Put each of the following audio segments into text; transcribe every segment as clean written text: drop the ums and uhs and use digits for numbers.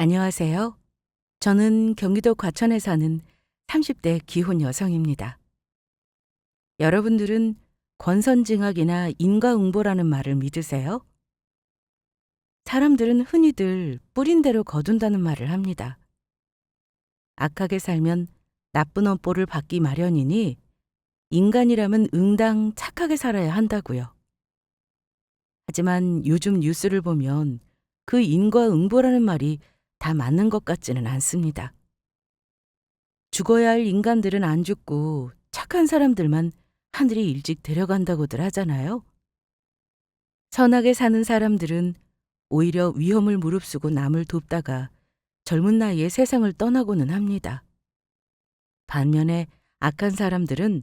안녕하세요. 저는 경기도 과천에 사는 30대 기혼 여성입니다. 여러분들은 권선징악이나 인과응보라는 말을 믿으세요? 사람들은 흔히들 뿌린 대로 거둔다는 말을 합니다. 악하게 살면 나쁜 업보를 받기 마련이니 인간이라면 응당 착하게 살아야 한다고요. 하지만 요즘 뉴스를 보면 그 인과응보라는 말이 다 맞는 것 같지는 않습니다. 죽어야 할 인간들은 안 죽고 착한 사람들만 하늘이 일찍 데려간다고들 하잖아요. 선하게 사는 사람들은 오히려 위험을 무릅쓰고 남을 돕다가 젊은 나이에 세상을 떠나고는 합니다. 반면에 악한 사람들은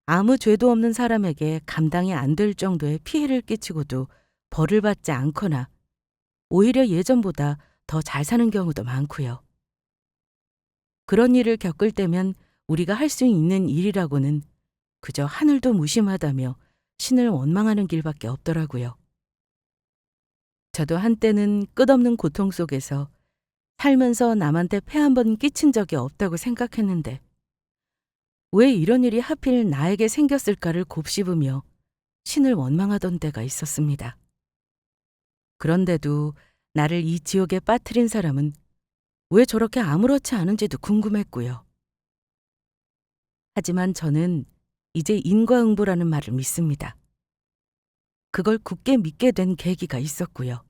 아무 죄도 없는 사람에게 감당이 안 될 정도의 피해를 끼치고도 벌을 받지 않거나 오히려 예전보다 더 잘 사는 경우도 많고요. 그런 일을 겪을 때면 우리가 할 수 있는 일이라고는 그저 하늘도 무심하다며 신을 원망하는 길밖에 없더라고요. 저도 한때는 끝없는 고통 속에서 살면서 남한테 폐 한 번 끼친 적이 없다고 생각했는데 왜 이런 일이 하필 나에게 생겼을까를 곱씹으며 신을 원망하던 때가 있었습니다. 그런데도 나를 이 지옥에 빠뜨린 사람은 왜 저렇게 아무렇지 않은지도 궁금했고요. 하지만 저는 이제 인과응보라는 말을 믿습니다. 그걸 굳게 믿게 된 계기가 있었고요.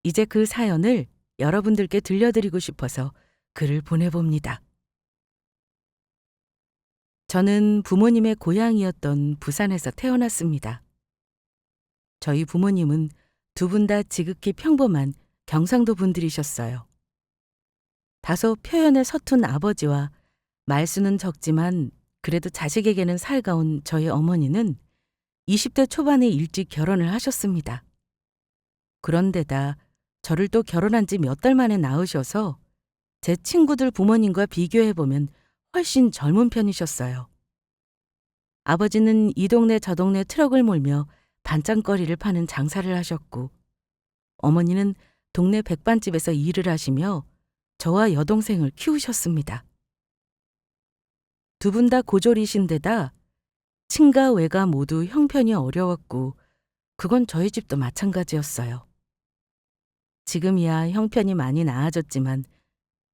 이제 그 사연을 여러분들께 들려드리고 싶어서 글을 보내봅니다. 저는 부모님의 고향이었던 부산에서 태어났습니다. 저희 부모님은 두 분 다 지극히 평범한 경상도 분들이셨어요. 다소 표현에 서툰 아버지와 말수는 적지만 그래도 자식에게는 살가운 저희 어머니는 20대 초반에 일찍 결혼을 하셨습니다. 그런데다 저를 또 결혼한 지 몇 달 만에 낳으셔서 제 친구들 부모님과 비교해보면 훨씬 젊은 편이셨어요. 아버지는 이 동네 저 동네 트럭을 몰며 반찬거리를 파는 장사를 하셨고 어머니는 동네 백반집에서 일을 하시며 저와 여동생을 키우셨습니다. 두 분 다 고졸이신데다 친가 외가 모두 형편이 어려웠고 그건 저희 집도 마찬가지였어요. 지금이야 형편이 많이 나아졌지만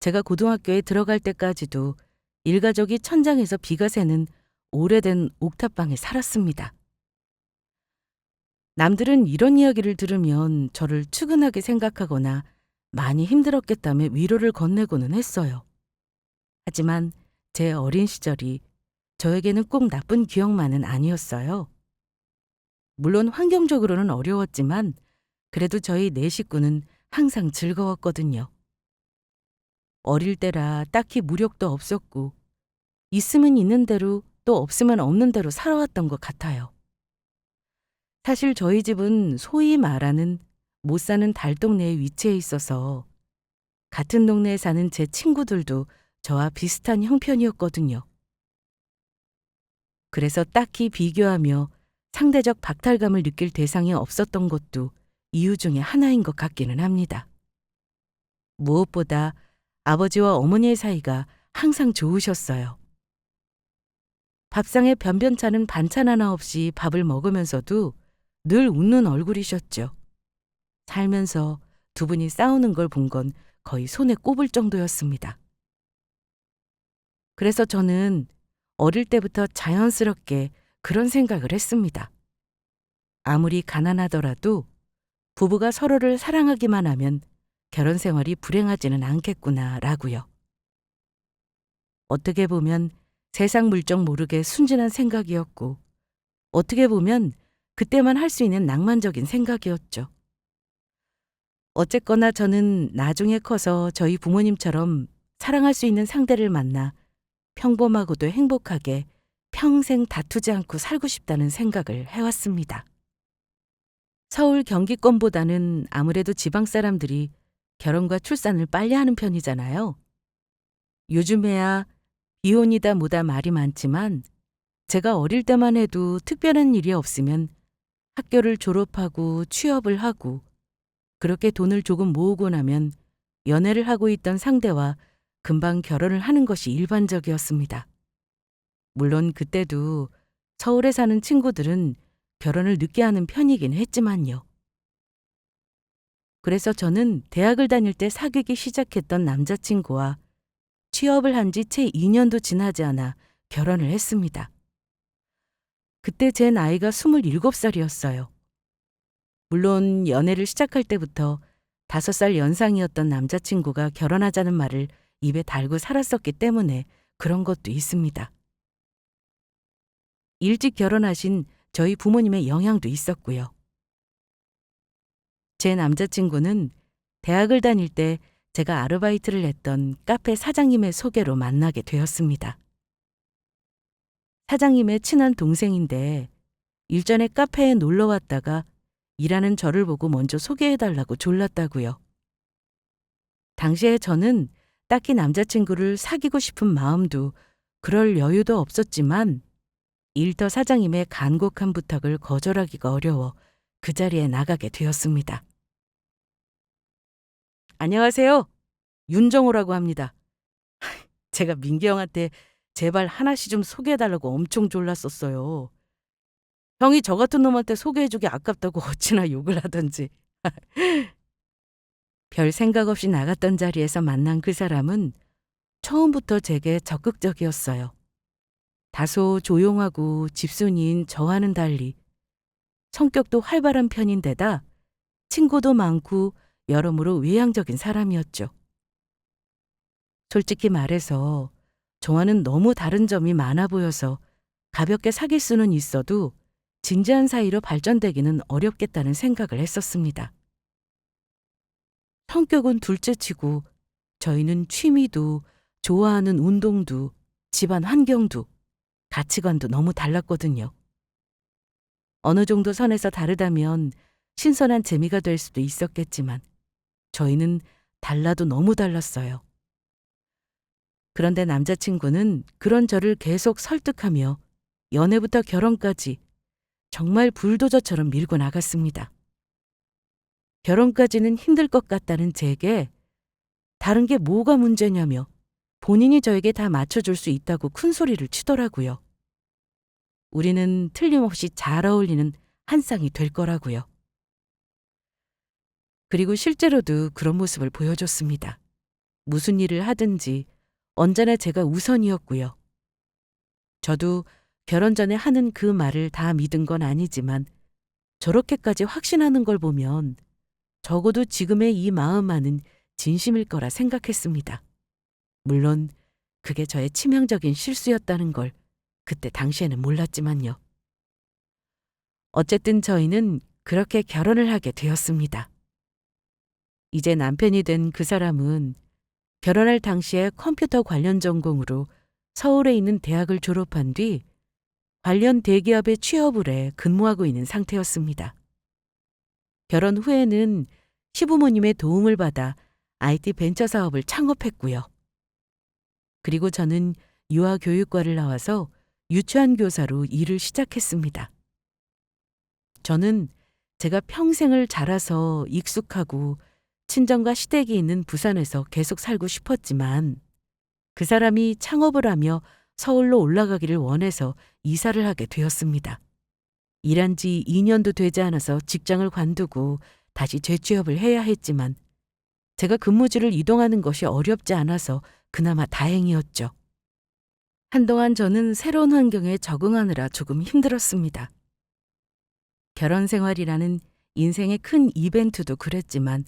제가 고등학교에 들어갈 때까지도 일가족이 천장에서 비가 새는 오래된 옥탑방에 살았습니다. 남들은 이런 이야기를 들으면 저를 측은하게 생각하거나 많이 힘들었겠다며 위로를 건네고는 했어요. 하지만 제 어린 시절이 저에게는 꼭 나쁜 기억만은 아니었어요. 물론 환경적으로는 어려웠지만 그래도 저희 네 식구는 항상 즐거웠거든요. 어릴 때라 딱히 무력도 없었고 있으면 있는 대로 또 없으면 없는 대로 살아왔던 것 같아요. 사실 저희 집은 소위 말하는 못 사는 달동네에 위치해 있어서 같은 동네에 사는 제 친구들도 저와 비슷한 형편이었거든요. 그래서 딱히 비교하며 상대적 박탈감을 느낄 대상이 없었던 것도 이유 중에 하나인 것 같기는 합니다. 무엇보다 아버지와 어머니의 사이가 항상 좋으셨어요. 밥상에 변변찮은 반찬 하나 없이 밥을 먹으면서도 늘 웃는 얼굴이셨죠. 살면서 두 분이 싸우는 걸 본 건 거의 손에 꼽을 정도였습니다. 그래서 저는 어릴 때부터 자연스럽게 그런 생각을 했습니다. 아무리 가난하더라도 부부가 서로를 사랑하기만 하면 결혼 생활이 불행하지는 않겠구나라고요. 어떻게 보면 세상 물정 모르게 순진한 생각이었고 어떻게 보면 그때만 할 수 있는 낭만적인 생각이었죠. 어쨌거나 저는 나중에 커서 저희 부모님처럼 사랑할 수 있는 상대를 만나 평범하고도 행복하게 평생 다투지 않고 살고 싶다는 생각을 해왔습니다. 서울 경기권보다는 아무래도 지방 사람들이 결혼과 출산을 빨리 하는 편이잖아요. 요즘에야 이혼이다 뭐다 말이 많지만 제가 어릴 때만 해도 특별한 일이 없으면 학교를 졸업하고 취업을 하고 그렇게 돈을 조금 모으고 나면 연애를 하고 있던 상대와 금방 결혼을 하는 것이 일반적이었습니다. 물론 그때도 서울에 사는 친구들은 결혼을 늦게 하는 편이긴 했지만요. 그래서 저는 대학을 다닐 때 사귀기 시작했던 남자친구와 취업을 한 지 채 2년도 지나지 않아 결혼을 했습니다. 그때 제 나이가 27살이었어요. 물론 연애를 시작할 때부터 5살 연상이었던 남자친구가 결혼하자는 말을 입에 달고 살았었기 때문에 그런 것도 있습니다. 일찍 결혼하신 저희 부모님의 영향도 있었고요. 제 남자친구는 대학을 다닐 때 제가 아르바이트를 했던 카페 사장님의 소개로 만나게 되었습니다. 사장님의 친한 동생인데 일전에 카페에 놀러 왔다가 일하는 저를 보고 먼저 소개해달라고 졸랐다고요. 당시에 저는 딱히 남자친구를 사귀고 싶은 마음도 그럴 여유도 없었지만 일터 사장님의 간곡한 부탁을 거절하기가 어려워 그 자리에 나가게 되었습니다. 안녕하세요. 윤정호라고 합니다. 제가 민기 형한테 제발 하나씩 좀 소개해달라고 엄청 졸랐었어요. 형이 저 같은 놈한테 소개해주기 아깝다고 어찌나 욕을 하던지. 별 생각 없이 나갔던 자리에서 만난 그 사람은 처음부터 제게 적극적이었어요. 다소 조용하고 집순이인 저와는 달리 성격도 활발한 편인데다 친구도 많고 여러모로 외향적인 사람이었죠. 솔직히 말해서 저와는 너무 다른 점이 많아 보여서 가볍게 사귈 수는 있어도 진지한 사이로 발전되기는 어렵겠다는 생각을 했었습니다. 성격은 둘째치고 저희는 취미도 좋아하는 운동도 집안 환경도 가치관도 너무 달랐거든요. 어느 정도 선에서 다르다면 신선한 재미가 될 수도 있었겠지만 저희는 달라도 너무 달랐어요. 그런데 남자친구는 그런 저를 계속 설득하며 연애부터 결혼까지 정말 불도저처럼 밀고 나갔습니다. 결혼까지는 힘들 것 같다는 제게 다른 게 뭐가 문제냐며 본인이 저에게 다 맞춰줄 수 있다고 큰 소리를 치더라고요. 우리는 틀림없이 잘 어울리는 한 쌍이 될 거라고요. 그리고 실제로도 그런 모습을 보여줬습니다. 무슨 일을 하든지 언제나 제가 우선이었고요. 저도 결혼 전에 하는 그 말을 다 믿은 건 아니지만 저렇게까지 확신하는 걸 보면 적어도 지금의 이 마음만은 진심일 거라 생각했습니다. 물론 그게 저의 치명적인 실수였다는 걸 그때 당시에는 몰랐지만요. 어쨌든 저희는 그렇게 결혼을 하게 되었습니다. 이제 남편이 된 그 사람은 결혼할 당시에 컴퓨터 관련 전공으로 서울에 있는 대학을 졸업한 뒤 관련 대기업에 취업을 해 근무하고 있는 상태였습니다. 결혼 후에는 시부모님의 도움을 받아 IT 벤처 사업을 창업했고요. 그리고 저는 유아교육과를 나와서 유치원 교사로 일을 시작했습니다. 저는 제가 평생을 자라서 익숙하고 친정과 시댁이 있는 부산에서 계속 살고 싶었지만 그 사람이 창업을 하며 서울로 올라가기를 원해서 이사를 하게 되었습니다. 일한 지 2년도 되지 않아서 직장을 관두고 다시 재취업을 해야 했지만 제가 근무지를 이동하는 것이 어렵지 않아서 그나마 다행이었죠. 한동안 저는 새로운 환경에 적응하느라 조금 힘들었습니다. 결혼 생활이라는 인생의 큰 이벤트도 그랬지만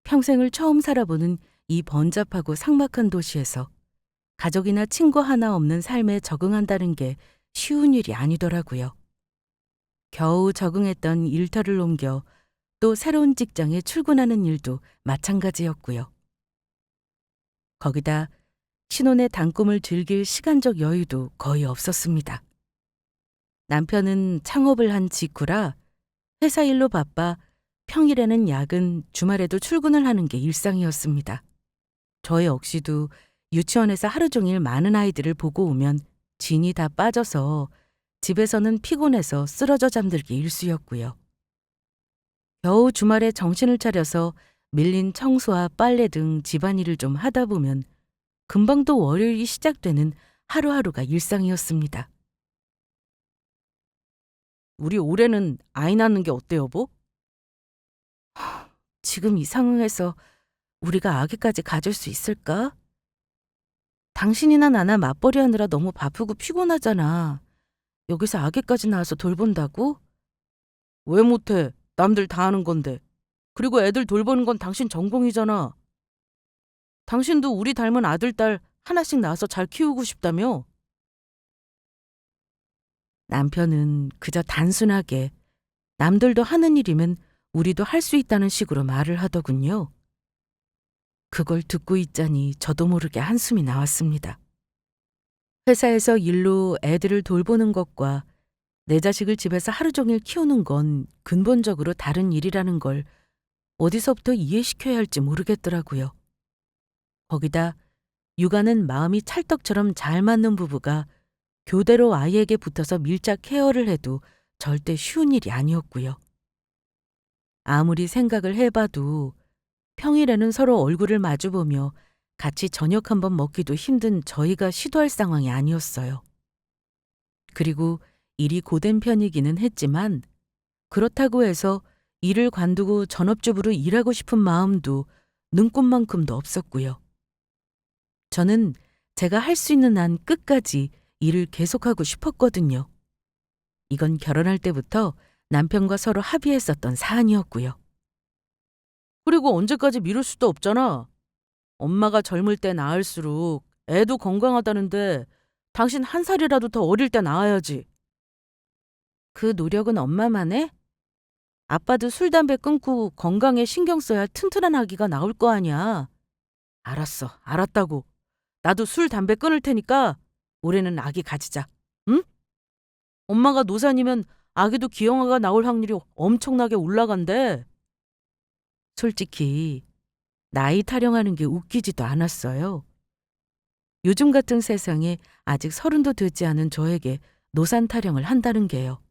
평생을 처음 살아보는 이 번잡하고 삭막한 도시에서 가족이나 친구 하나 없는 삶에 적응한다는 게 쉬운 일이 아니더라고요. 겨우 적응했던 일터를 옮겨 또 새로운 직장에 출근하는 일도 마찬가지였고요. 거기다 신혼의 단꿈을 즐길 시간적 여유도 거의 없었습니다. 남편은 창업을 한 직후라 회사 일로 바빠 평일에는 야근, 주말에도 출근을 하는 게 일상이었습니다. 저 역시도 유치원에서 하루 종일 많은 아이들을 보고 오면 진이 다 빠져서 집에서는 피곤해서 쓰러져 잠들기 일쑤였고요. 겨우 주말에 정신을 차려서 밀린 청소와 빨래 등 집안일을 좀 하다 보면 금방 또 월요일이 시작되는 하루하루가 일상이었습니다. 우리 올해는 아이 낳는 게 어때, 여보? 지금 이 상황에서 우리가 아기까지 가질 수 있을까? 당신이나 나나 맞벌이 하느라 너무 바쁘고 피곤하잖아. 여기서 아기까지 낳아서 돌본다고? 왜 못해? 남들 다 하는 건데. 그리고 애들 돌보는 건 당신 전공이잖아. 당신도 우리 닮은 아들, 딸 하나씩 낳아서 잘 키우고 싶다며? 남편은 그저 단순하게 남들도 하는 일이면 우리도 할 수 있다는 식으로 말을 하더군요. 그걸 듣고 있자니 저도 모르게 한숨이 나왔습니다. 회사에서 일로 애들을 돌보는 것과 내 자식을 집에서 하루 종일 키우는 건 근본적으로 다른 일이라는 걸 어디서부터 이해시켜야 할지 모르겠더라고요. 거기다 육아는 마음이 찰떡처럼 잘 맞는 부부가 교대로 아이에게 붙어서 밀착 케어를 해도 절대 쉬운 일이 아니었고요. 아무리 생각을 해봐도 평일에는 서로 얼굴을 마주보며 같이 저녁 한번 먹기도 힘든 저희가 시도할 상황이 아니었어요. 그리고 일이 고된 편이기는 했지만 그렇다고 해서 일을 관두고 전업주부로 일하고 싶은 마음도 눈꼽만큼도 없었고요. 저는 제가 할 수 있는 한 끝까지 일을 계속하고 싶었거든요. 이건 결혼할 때부터 남편과 서로 합의했었던 사안이었고요. 그리고 언제까지 미룰 수도 없잖아. 엄마가 젊을 때 낳을수록 애도 건강하다는데 당신 한 살이라도 더 어릴 때 낳아야지. 그 노력은 엄마만 해? 아빠도 술, 담배 끊고 건강에 신경 써야 튼튼한 아기가 나올 거 아니야. 알았어, 알았다고. 나도 술, 담배 끊을 테니까 올해는 아기 가지자. 응? 엄마가 노산이면 아기도 기형아가 나올 확률이 엄청나게 올라간대. 솔직히 나이 타령하는 게 웃기지도 않았어요. 요즘 같은 세상에 아직 30도 되지 않은 저에게 노산 타령을 한다는 게요.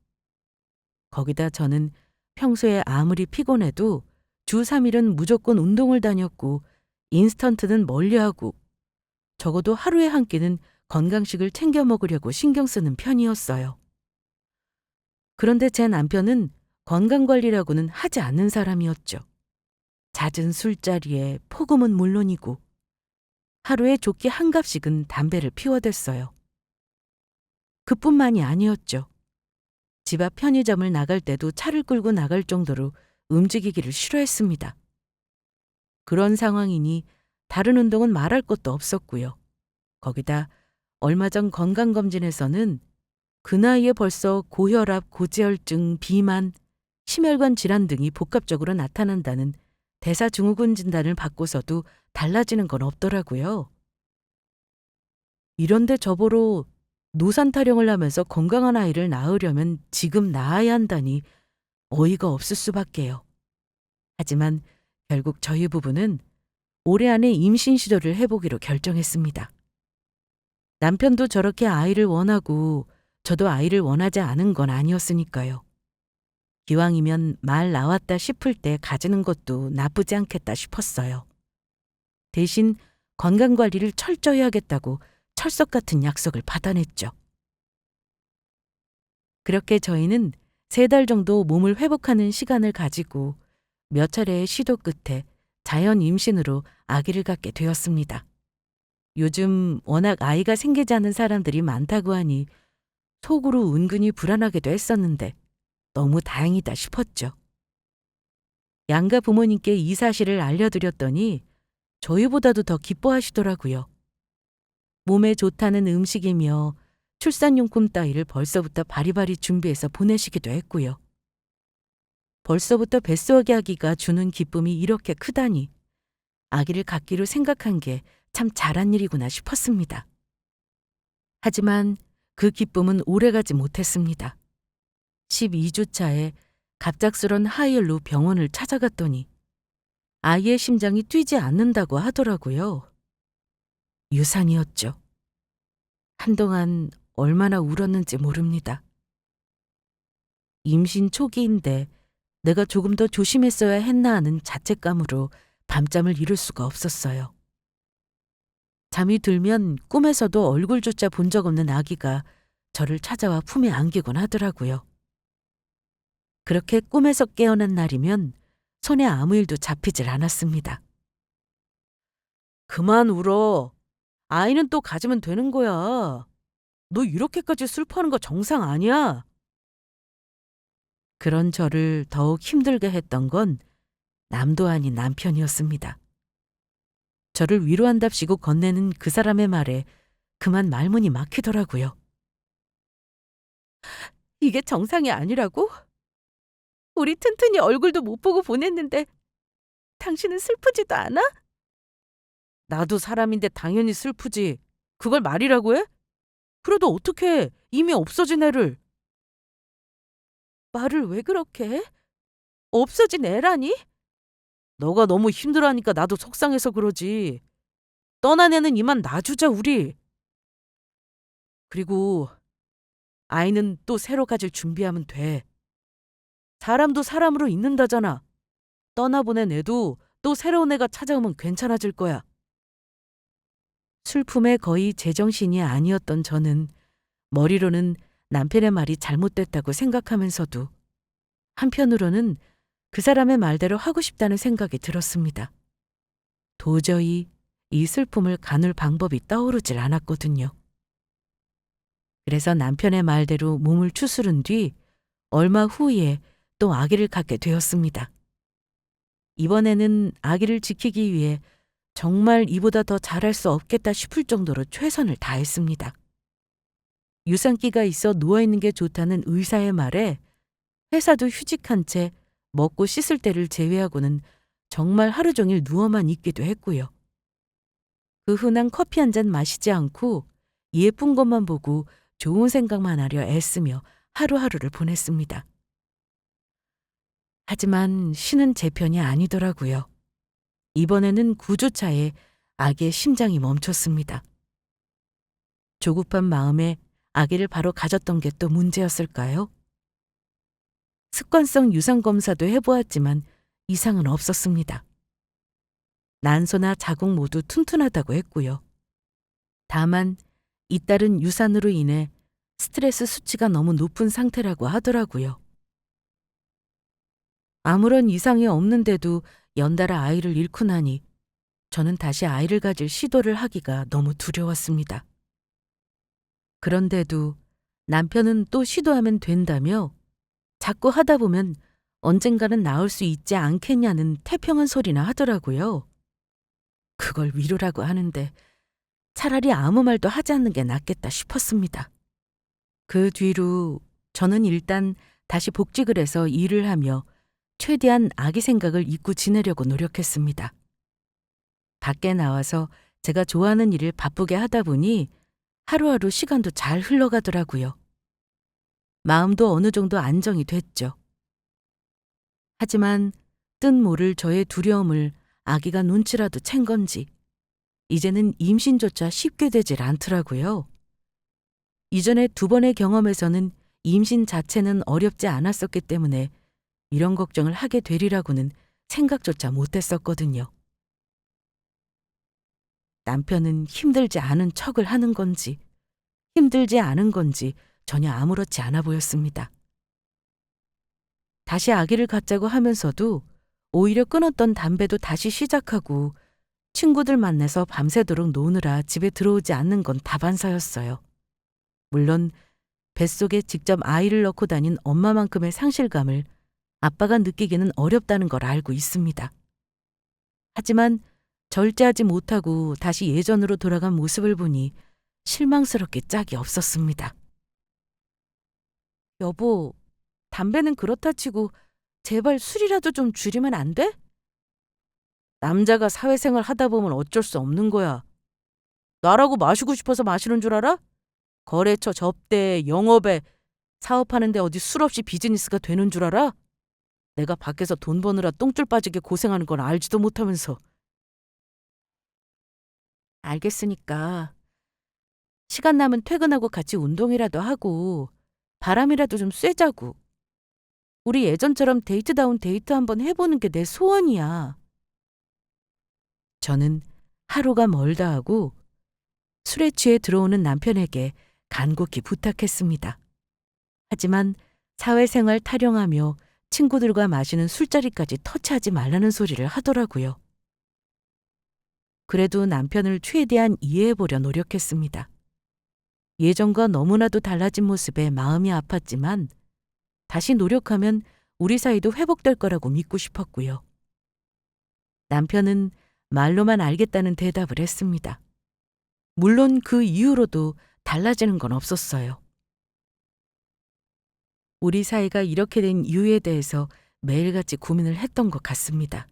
거기다 저는 평소에 아무리 피곤해도 주 3일은 무조건 운동을 다녔고 인스턴트는 멀리하고 적어도 하루에 한 끼는 건강식을 챙겨 먹으려고 신경 쓰는 편이었어요. 그런데 제 남편은 건강관리라고는 하지 않는 사람이었죠. 잦은 술자리에 폭음은 물론이고 하루에 조끼 한 갑씩은 담배를 피워댔어요. 그뿐만이 아니었죠. 집 앞 편의점을 나갈 때도 차를 끌고 나갈 정도로 움직이기를 싫어했습니다. 그런 상황이니 다른 운동은 말할 것도 없었고요. 거기다 얼마 전 건강검진에서는 그 나이에 벌써 고혈압, 고지혈증, 비만, 심혈관 질환 등이 복합적으로 나타난다는 대사증후군 진단을 받고서도 달라지는 건 없더라고요. 이런데 저보러 노산 타령을 하면서 건강한 아이를 낳으려면 지금 낳아야 한다니 어이가 없을 수밖에요. 하지만 결국 저희 부부는 올해 안에 임신 시도를 해보기로 결정했습니다. 남편도 저렇게 아이를 원하고 저도 아이를 원하지 않은 건 아니었으니까요. 기왕이면 말 나왔다 싶을 때 가지는 것도 나쁘지 않겠다 싶었어요. 대신 건강관리를 철저히 하겠다고 철석 같은 약속을 받아냈죠. 그렇게 저희는 3달 정도 몸을 회복하는 시간을 가지고 몇 차례의 시도 끝에 자연 임신으로 아기를 갖게 되었습니다. 요즘 워낙 아이가 생기지 않는 사람들이 많다고 하니 속으로 은근히 불안하기도 했었는데 너무 다행이다 싶었죠. 양가 부모님께 이 사실을 알려드렸더니 저희보다도 더 기뻐하시더라고요. 몸에 좋다는 음식이며 출산용품 따위를 벌써부터 바리바리 준비해서 보내시기도 했고요. 벌써부터 뱃속의 아기가 주는 기쁨이 이렇게 크다니 아기를 갖기로 생각한 게 참 잘한 일이구나 싶었습니다. 하지만 그 기쁨은 오래가지 못했습니다. 12주 차에 갑작스런 하이엘로 병원을 찾아갔더니 아이의 심장이 뛰지 않는다고 하더라고요. 유산이었죠. 한동안 얼마나 울었는지 모릅니다. 임신 초기인데 내가 조금 더 조심했어야 했나 하는 자책감으로 밤잠을 이룰 수가 없었어요. 잠이 들면 꿈에서도 얼굴조차 본 적 없는 아기가 저를 찾아와 품에 안기곤 하더라고요. 그렇게 꿈에서 깨어난 날이면 손에 아무 일도 잡히질 않았습니다. 그만 울어. 아이는 또 가지면 되는 거야. 너 이렇게까지 슬퍼하는 거 정상 아니야? 그런 저를 더욱 힘들게 했던 건 남도 아닌 남편이었습니다. 저를 위로한답시고 건네는 그 사람의 말에 그만 말문이 막히더라고요. 이게 정상이 아니라고? 우리 튼튼이 얼굴도 못 보고 보냈는데 당신은 슬프지도 않아? 나도 사람인데 당연히 슬프지. 그걸 말이라고 해? 그래도 어떡해. 이미 없어진 애를. 말을 왜 그렇게 해? 없어진 애라니? 너가 너무 힘들어하니까 나도 속상해서 그러지. 떠난 애는 이만 놔주자 우리. 그리고 아이는 또 새로 가질 준비하면 돼. 사람도 사람으로 있는다잖아. 떠나보낸 애도 또 새로운 애가 찾아오면 괜찮아질 거야. 슬픔에 거의 제정신이 아니었던 저는 머리로는 남편의 말이 잘못됐다고 생각하면서도 한편으로는 그 사람의 말대로 하고 싶다는 생각이 들었습니다. 도저히 이 슬픔을 가눌 방법이 떠오르질 않았거든요. 그래서 남편의 말대로 몸을 추스른 뒤 얼마 후에 또 아기를 갖게 되었습니다. 이번에는 아기를 지키기 위해 정말 이보다 더 잘할 수 없겠다 싶을 정도로 최선을 다했습니다. 유산기가 있어 누워있는 게 좋다는 의사의 말에 회사도 휴직한 채 먹고 씻을 때를 제외하고는 정말 하루 종일 누워만 있기도 했고요. 그 흔한 커피 한 잔 마시지 않고 예쁜 것만 보고 좋은 생각만 하려 애쓰며 하루하루를 보냈습니다. 하지만 신은 제 편이 아니더라고요. 이번에는 9주차에 아기의 심장이 멈췄습니다. 조급한 마음에 아기를 바로 가졌던 게 또 문제였을까요? 습관성 유산검사도 해보았지만 이상은 없었습니다. 난소나 자궁 모두 튼튼하다고 했고요. 다만 잇따른 유산으로 인해 스트레스 수치가 너무 높은 상태라고 하더라고요. 아무런 이상이 없는데도 연달아 아이를 잃고 나니 저는 다시 아이를 가질 시도를 하기가 너무 두려웠습니다. 그런데도 남편은 또 시도하면 된다며 자꾸 하다 보면 언젠가는 나올 수 있지 않겠냐는 태평한 소리나 하더라고요. 그걸 위로라고 하는데 차라리 아무 말도 하지 않는 게 낫겠다 싶었습니다. 그 뒤로 저는 일단 다시 복직을 해서 일을 하며 최대한 아기 생각을 잊고 지내려고 노력했습니다. 밖에 나와서 제가 좋아하는 일을 바쁘게 하다 보니 하루하루 시간도 잘 흘러가더라고요. 마음도 어느 정도 안정이 됐죠. 하지만 뜻 모를 저의 두려움을 아기가 눈치라도 챈 건지 이제는 임신조차 쉽게 되질 않더라고요. 이전에 2번의 경험에서는 임신 자체는 어렵지 않았었기 때문에 이런 걱정을 하게 되리라고는 생각조차 못했었거든요. 남편은 힘들지 않은 척을 하는 건지 힘들지 않은 건지 전혀 아무렇지 않아 보였습니다. 다시 아기를 갖자고 하면서도 오히려 끊었던 담배도 다시 시작하고 친구들 만나서 밤새도록 노느라 집에 들어오지 않는 건 다반사였어요. 물론 뱃속에 직접 아이를 넣고 다닌 엄마만큼의 상실감을 아빠가 느끼기는 어렵다는 걸 알고 있습니다. 하지만 절제하지 못하고 다시 예전으로 돌아간 모습을 보니 실망스럽게 짝이 없었습니다. 여보, 담배는 그렇다 치고 제발 술이라도 좀 줄이면 안 돼? 남자가 사회생활 하다 보면 어쩔 수 없는 거야. 나라고 마시고 싶어서 마시는 줄 알아? 거래처 접대, 영업에 사업하는데 어디 술 없이 비즈니스가 되는 줄 알아? 내가 밖에서 돈 버느라 똥줄 빠지게 고생하는 건 알지도 못하면서. 알겠으니까 시간 나면 퇴근하고 같이 운동이라도 하고 바람이라도 좀 쐬자고. 우리 예전처럼 데이트다운 데이트 한번 해보는 게 내 소원이야. 저는 하루가 멀다 하고 술에 취해 들어오는 남편에게 간곡히 부탁했습니다. 하지만 사회생활 타령하며 친구들과 마시는 술자리까지 터치하지 말라는 소리를 하더라고요. 그래도 남편을 최대한 이해해보려 노력했습니다. 예전과 너무나도 달라진 모습에 마음이 아팠지만 다시 노력하면 우리 사이도 회복될 거라고 믿고 싶었고요. 남편은 말로만 알겠다는 대답을 했습니다. 물론 그 이후로도 달라지는 건 없었어요. 우리 사이가 이렇게 된 이유에 대해서 매일같이 고민을 했던 것 같습니다.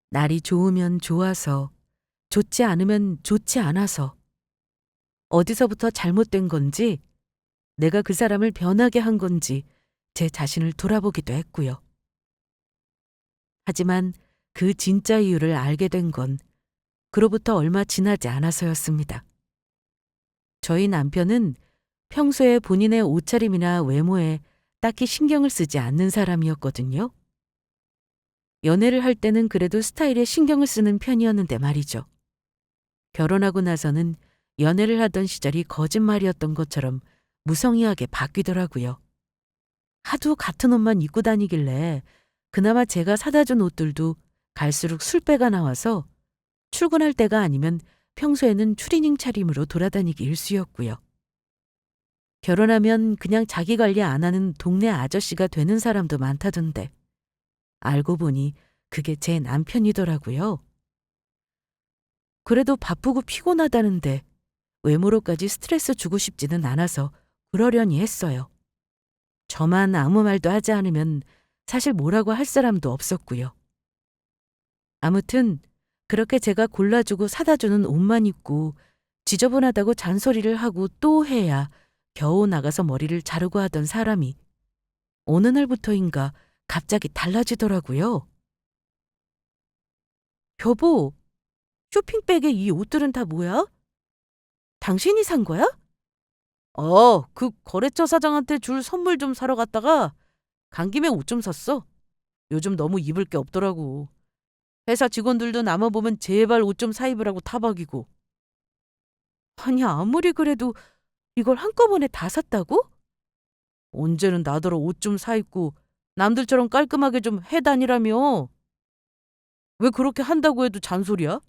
날이 좋으면 좋아서, 좋지 않으면 좋지 않아서, 어디서부터 잘못된 건지, 내가 그 사람을 변하게 한 건지 제 자신을 돌아보기도 했고요. 하지만 그 진짜 이유를 알게 된 건 그로부터 얼마 지나지 않아서였습니다. 저희 남편은 평소에 본인의 옷차림이나 외모에 딱히 신경을 쓰지 않는 사람이었거든요. 연애를 할 때는 그래도 스타일에 신경을 쓰는 편이었는데 말이죠. 결혼하고 나서는 연애를 하던 시절이 거짓말이었던 것처럼 무성의하게 바뀌더라고요. 하도 같은 옷만 입고 다니길래 그나마 제가 사다 준 옷들도 갈수록 술배가 나와서 출근할 때가 아니면 평소에는 추리닝 차림으로 돌아다니기 일쑤였고요. 결혼하면 그냥 자기 관리 안 하는 동네 아저씨가 되는 사람도 많다던데 알고 보니 그게 제 남편이더라고요. 그래도 바쁘고 피곤하다는데 외모로까지 스트레스 주고 싶지는 않아서 그러려니 했어요. 저만 아무 말도 하지 않으면 사실 뭐라고 할 사람도 없었고요. 아무튼 그렇게 제가 골라주고 사다주는 옷만 입고 지저분하다고 잔소리를 하고 또 해야 겨우 나가서 머리를 자르고 하던 사람이 어느 날부터인가 갑자기 달라지더라고요. 여보, 쇼핑백에 이 옷들은 다 뭐야? 당신이 산 거야? 그 거래처 사장한테 줄 선물 좀 사러 갔다가 간 김에 옷 좀 샀어. 요즘 너무 입을 게 없더라고. 회사 직원들도 나만 보면 제발 옷 좀 사 입으라고 타박이고. 아니 아무리 그래도 이걸 한꺼번에 다 샀다고? 언제는 나더러 옷 좀 사 입고 남들처럼 깔끔하게 좀 해 다니라며. 왜 그렇게 한다고 해도 잔소리야?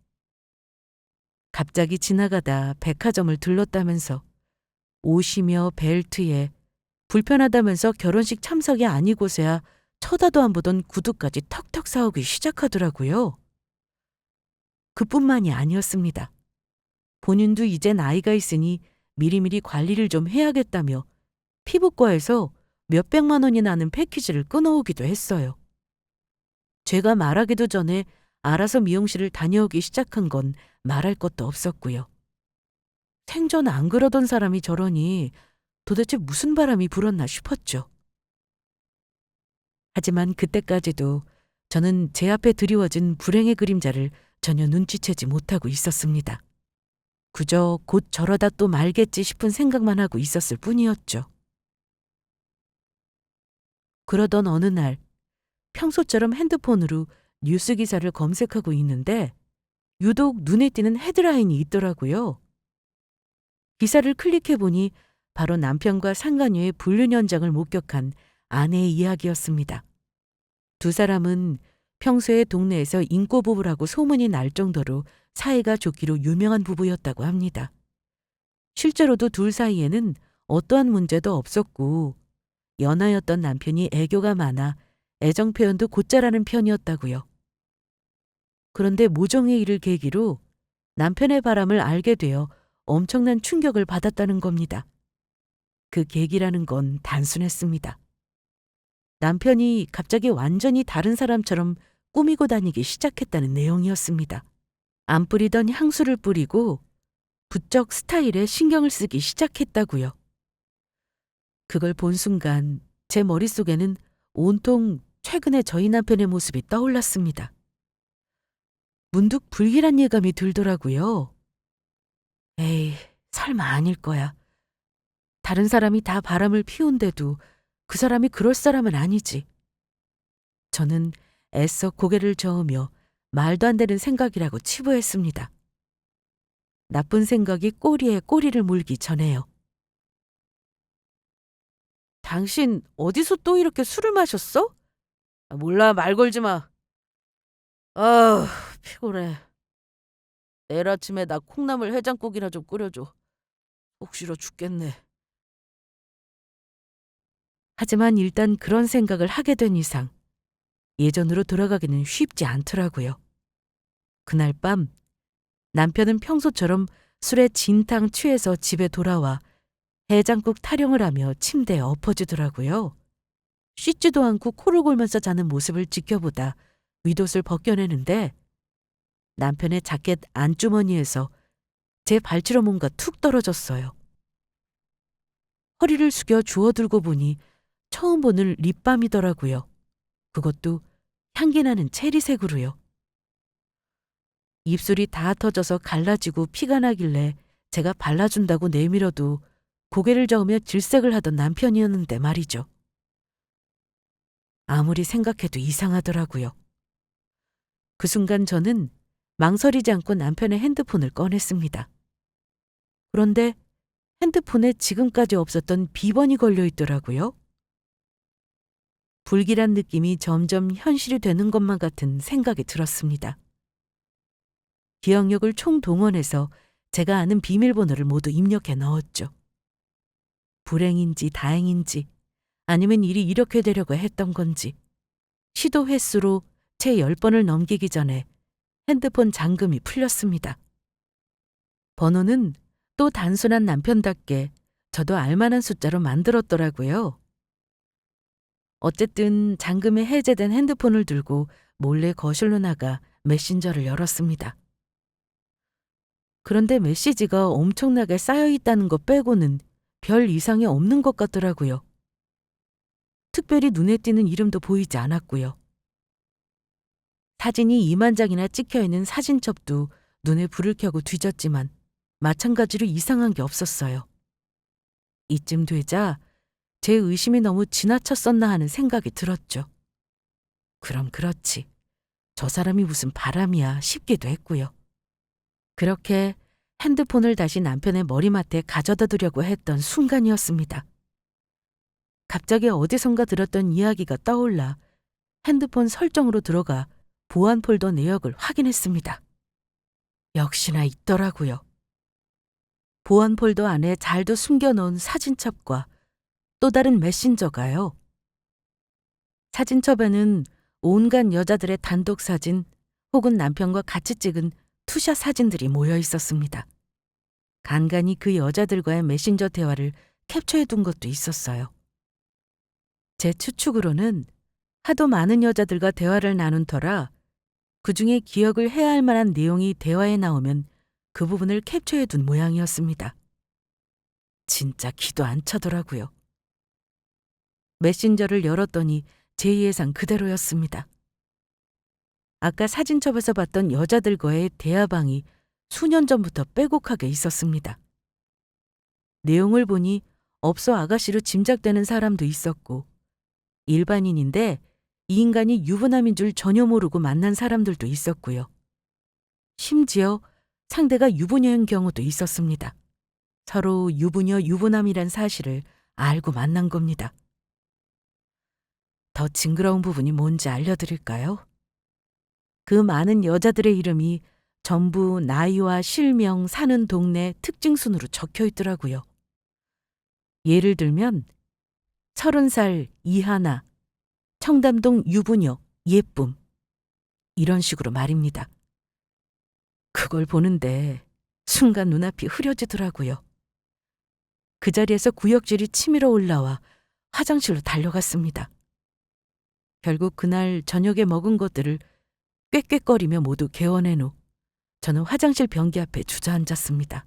갑자기 지나가다 백화점을 들렀다면서 옷이며 벨트에 불편하다면서 결혼식 참석이 아니고서야 쳐다도 안 보던 구두까지 턱턱 사오기 시작하더라고요. 그뿐만이 아니었습니다. 본인도 이제 나이가 있으니 미리미리 관리를 좀 해야겠다며 피부과에서 몇백만 원이나 하는 패키지를 끊어오기도 했어요. 제가 말하기도 전에 알아서 미용실을 다녀오기 시작한 건 말할 것도 없었고요. 생전 안 그러던 사람이 저러니 도대체 무슨 바람이 불었나 싶었죠. 하지만 그때까지도 저는 제 앞에 드리워진 불행의 그림자를 전혀 눈치채지 못하고 있었습니다. 그저 곧 저러다 또 말겠지 싶은 생각만 하고 있었을 뿐이었죠. 그러던 어느 날 평소처럼 핸드폰으로 뉴스 기사를 검색하고 있는데 유독 눈에 띄는 헤드라인이 있더라고요. 기사를 클릭해보니 바로 남편과 상간녀의 불륜 현장을 목격한 아내의 이야기였습니다. 두 사람은 평소에 동네에서 인꼬 부부라고 소문이 날 정도로 사이가 좋기로 유명한 부부였다고 합니다. 실제로도 둘 사이에는 어떠한 문제도 없었고 연하였던 남편이 애교가 많아 애정 표현도 곧잘하는 편이었다고요. 그런데 모종의 일을 계기로 남편의 바람을 알게 되어 엄청난 충격을 받았다는 겁니다. 그 계기라는 건 단순했습니다. 남편이 갑자기 완전히 다른 사람처럼 꾸미고 다니기 시작했다는 내용이었습니다. 안 뿌리던 향수를 뿌리고 부쩍 스타일에 신경을 쓰기 시작했다고요. 그걸 본 순간 제 머릿속에는 온통 최근에 저희 남편의 모습이 떠올랐습니다. 문득 불길한 예감이 들더라고요. 에이, 설마 아닐 거야. 다른 사람이 다 바람을 피운데도 그 사람이 그럴 사람은 아니지. 저는 애써 고개를 저으며 말도 안 되는 생각이라고 치부했습니다. 나쁜 생각이 꼬리에 꼬리를 물기 전에요. 당신 어디서 또 이렇게 술을 마셨어? 몰라, 말 걸지 마. 아, 피곤해. 내일 아침에 나 콩나물 해장국이나 좀 끓여줘. 속 싫어 죽겠네. 하지만 일단 그런 생각을 하게 된 이상 예전으로 돌아가기는 쉽지 않더라고요. 그날 밤 남편은 평소처럼 술에 진탕 취해서 집에 돌아와 해장국 타령을 하며 침대에 엎어지더라고요. 씻지도 않고 코를 골면서 자는 모습을 지켜보다 윗옷을 벗겨내는데 남편의 자켓 안주머니에서 제 발치로 뭔가 툭 떨어졌어요. 허리를 숙여 주워들고 보니 처음 보는 립밤이더라고요. 그것도 향기나는 체리색으로요. 입술이 다 터져서 갈라지고 피가 나길래 제가 발라준다고 내밀어도 고개를 저으며 질색을 하던 남편이었는데 말이죠. 아무리 생각해도 이상하더라고요. 그 순간 저는 망설이지 않고 남편의 핸드폰을 꺼냈습니다. 그런데 핸드폰에 지금까지 없었던 비번이 걸려 있더라고요. 불길한 느낌이 점점 현실이 되는 것만 같은 생각이 들었습니다. 기억력을 총동원해서 제가 아는 비밀번호를 모두 입력해 넣었죠. 불행인지 다행인지 아니면 일이 이렇게 되려고 했던 건지 시도 횟수로 채 10번을 넘기기 전에 핸드폰 잠금이 풀렸습니다. 번호는 또 단순한 남편답게 저도 알만한 숫자로 만들었더라고요. 어쨌든 잠금이 해제된 핸드폰을 들고 몰래 거실로 나가 메신저를 열었습니다. 그런데 메시지가 엄청나게 쌓여 있다는 것 빼고는 별 이상이 없는 것 같더라고요. 특별히 눈에 띄는 이름도 보이지 않았고요. 사진이 2만 장이나 찍혀 있는 사진첩도 눈에 불을 켜고 뒤졌지만 마찬가지로 이상한 게 없었어요. 이쯤 되자 제 의심이 너무 지나쳤었나 하는 생각이 들었죠. 그럼 그렇지. 저 사람이 무슨 바람이야 싶기도 했고요. 그렇게 핸드폰을 다시 남편의 머리맡에 가져다 두려고 했던 순간이었습니다. 갑자기 어디선가 들었던 이야기가 떠올라 핸드폰 설정으로 들어가 보안 폴더 내역을 확인했습니다. 역시나 있더라고요. 보안 폴더 안에 잘도 숨겨놓은 사진첩과 또 다른 메신저가요. 사진첩에는 온갖 여자들의 단독 사진 혹은 남편과 같이 찍은 투샷 사진들이 모여 있었습니다. 간간히 그 여자들과의 메신저 대화를 캡처해 둔 것도 있었어요. 제 추측으로는 하도 많은 여자들과 대화를 나눈 터라 그중에 기억을 해야 할 만한 내용이 대화에 나오면 그 부분을 캡처해 둔 모양이었습니다. 진짜 기도 안 차더라고요. 메신저를 열었더니 제 예상 그대로였습니다. 아까 사진첩에서 봤던 여자들과의 대화방이 수년 전부터 빼곡하게 있었습니다. 내용을 보니 업소 아가씨로 짐작되는 사람도 있었고 일반인인데 이 인간이 유부남인 줄 전혀 모르고 만난 사람들도 있었고요. 심지어 상대가 유부녀인 경우도 있었습니다. 서로 유부녀, 유부남이란 사실을 알고 만난 겁니다. 더 징그러운 부분이 뭔지 알려드릴까요? 그 많은 여자들의 이름이 전부 나이와 실명, 사는 동네 특징 순으로 적혀 있더라고요. 예를 들면 30살 이하나, 청담동 유부녀, 예쁨 이런 식으로 말입니다. 그걸 보는데 순간 눈앞이 흐려지더라고요. 그 자리에서 구역질이 치밀어 올라와 화장실로 달려갔습니다. 결국 그날 저녁에 먹은 것들을 꾀꾀거리며 모두 개원한 후 저는 화장실 변기 앞에 주저앉았습니다.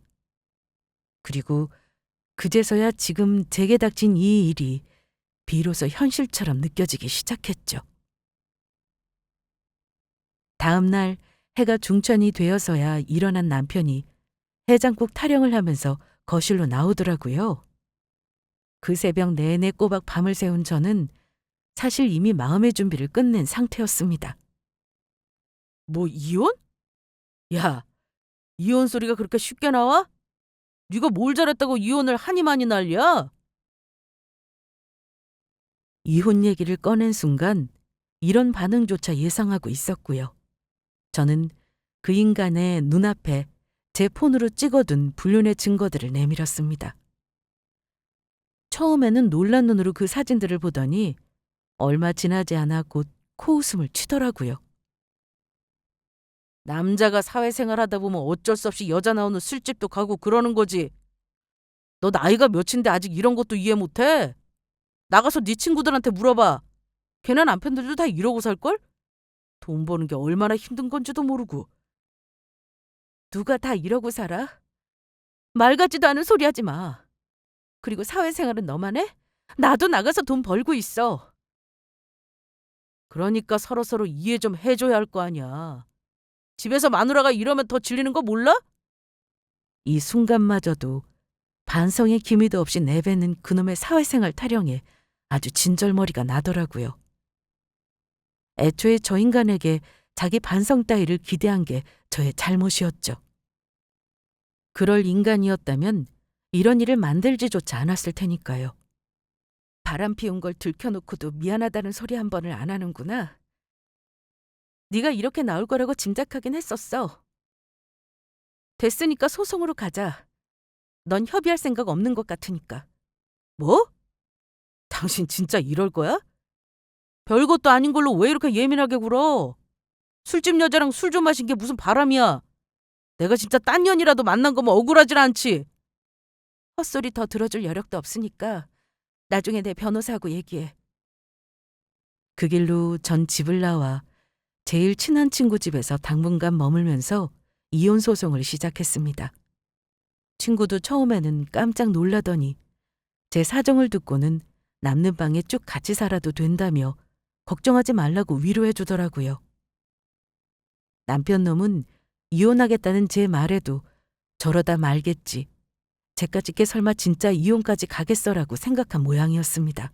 그리고 그제서야 지금 제게 닥친 이 일이 비로소 현실처럼 느껴지기 시작했죠. 다음 날 해가 중천이 되어서야 일어난 남편이 해장국 타령을 하면서 거실로 나오더라고요. 그 새벽 내내 꼬박 밤을 새운 저는 사실 이미 마음의 준비를 끝낸 상태였습니다. 뭐 이혼? 야, 이혼 소리가 그렇게 쉽게 나와? 네가 뭘 잘했다고 이혼을 하니 많이 난리야? 이혼 얘기를 꺼낸 순간 이런 반응조차 예상하고 있었고요. 저는 그 인간의 눈앞에 제 폰으로 찍어둔 불륜의 증거들을 내밀었습니다. 처음에는 놀란 눈으로 그 사진들을 보더니 얼마 지나지 않아 곧 코웃음을 치더라고요. 남자가 사회생활 하다 보면 어쩔 수 없이 여자 나오는 술집도 가고 그러는 거지. 너 나이가 몇인데 아직 이런 것도 이해 못해? 나가서 네 친구들한테 물어봐. 걔네 남편들도 다 이러고 살걸? 돈 버는 게 얼마나 힘든 건지도 모르고. 누가 다 이러고 살아? 말 같지도 않은 소리 하지 마. 그리고 사회생활은 너만 해? 나도 나가서 돈 벌고 있어. 그러니까 서로서로 이해 좀 해줘야 할 거 아니야. 집에서 마누라가 이러면 더 질리는 거 몰라? 이 순간마저도 반성의 기미도 없이 내뱉는 그놈의 사회생활 타령에 아주 진절머리가 나더라고요. 애초에 저 인간에게 자기 반성 따위를 기대한 게 저의 잘못이었죠. 그럴 인간이었다면 이런 일을 만들지조차 않았을 테니까요. 바람 피운 걸 들켜놓고도 미안하다는 소리 한 번을 안 하는구나. 네가 이렇게 나올 거라고 짐작하긴 했었어. 됐으니까 소송으로 가자. 넌 협의할 생각 없는 것 같으니까. 뭐? 당신 진짜 이럴 거야? 별것도 아닌 걸로 왜 이렇게 예민하게 굴어? 술집 여자랑 술 좀 마신 게 무슨 바람이야. 내가 진짜 딴 년이라도 만난 거면 억울하질 않지. 헛소리 더 들어줄 여력도 없으니까 나중에 내 변호사하고 얘기해. 그 길로 전 집을 나와 제일 친한 친구 집에서 당분간 머물면서 이혼 소송을 시작했습니다. 친구도 처음에는 깜짝 놀라더니 제 사정을 듣고는 남는 방에 쭉 같이 살아도 된다며 걱정하지 말라고 위로해 주더라고요. 남편 놈은 이혼하겠다는 제 말에도 저러다 말겠지. 쟤까짓게 설마 진짜 이혼까지 가겠어라고 생각한 모양이었습니다.